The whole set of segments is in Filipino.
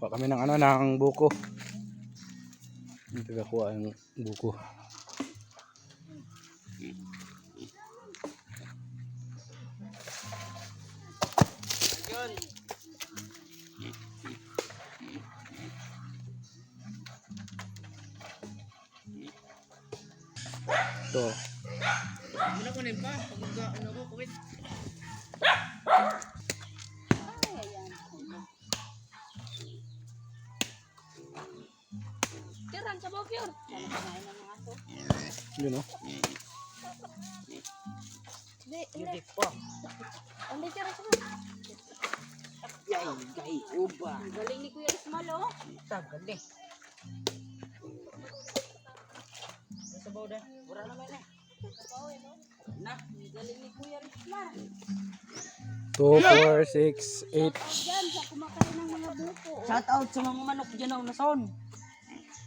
Pa kami ng ano, ng buko. Nagkakuha ang buko. Ito. Muna kunin pa. Pag ano ko, kuwit. Kiran sa bokyor. Kanain ng mga aso. Yun o. Hindi pa. Hindi kiran sa bokyor. Gay, uba. Galing ni Kuya Ismal, oh. Tagal eh. Sabaw dah. Wala naman eh. Na. Galing ni Kuya Ismal. 2, 4, 6, 8. Diyan, sa kumakain ng mga buko. Oh. Shout out sa mga manok dyan na nason.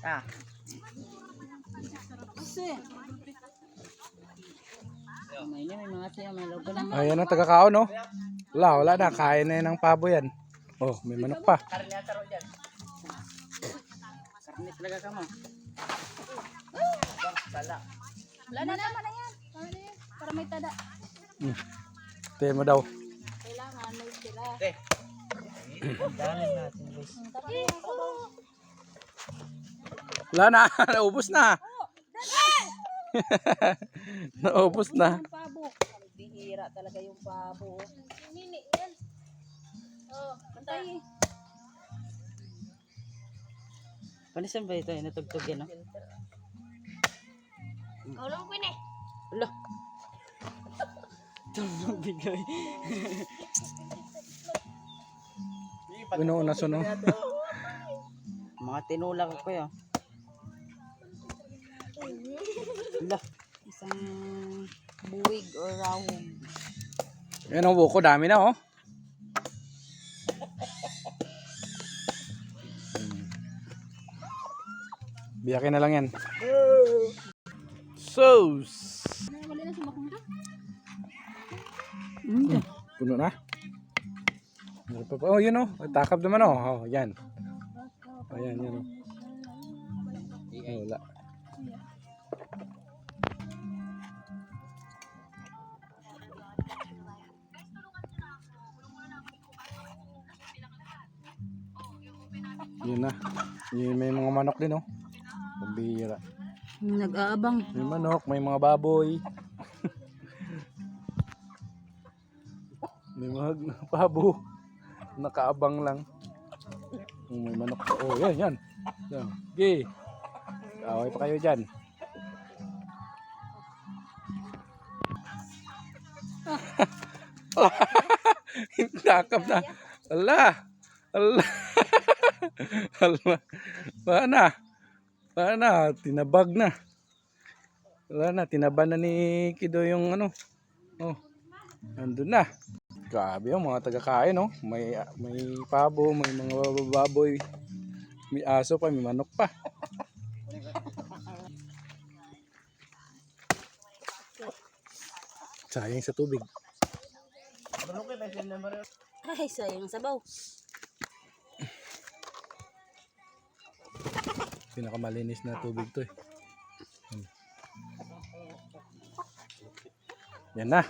Ah. Kasi, May mga siya, may logo na. Ayan ang taga-kao, no? Wala na. Kain na yan ng pabo yan. Oh, may manok pa. Karne ataro dyan. Karne talaga ka mo. Sala. wala na naman na yan. Para may tada. Tayo mo daw. Kailangan may sila. Okay. Dami natin guys. Wala na. Naubos na. Naubos na. Ang pabo. Bihira talaga yung pabo. Nini, yan. Oh, pantay. Panisan ba ito? Natugtog yan, no? Ulo mo pwede. Wala. Ito bigay. Una suno. Mga tinulak ako yun. Wala. Isang buwig or rawong. Yan ang buko. Dami na, oh. Biyakin na lang yan. Sauce. Wala na sumakong ka? Puno na. Oh, yun oh. Takab naman oh. Oh, yan. Ayan, yan oh. Oh, wala. Yun na. May mga manok din oh. Pambihira. Nag-aabang. May manok, may mga baboy. May mga pabo. Nakaabang lang. May manok pa. Oh, yan, yan. Yan. Okay. Away pa kayo dyan. Nakap na. Allah. Allah. Allah. Wala na. Tinabag na. Wala na. Tinaban na ni Kido yung ano. Oh. Nandun na. Grabe yung mga taga-kain, no? May pabo, may mga baboy. May aso pa, may manok pa. Sayang sa tubig. Ay, sayang sabaw. Pinakamalinis na tubig to eh. Yan na.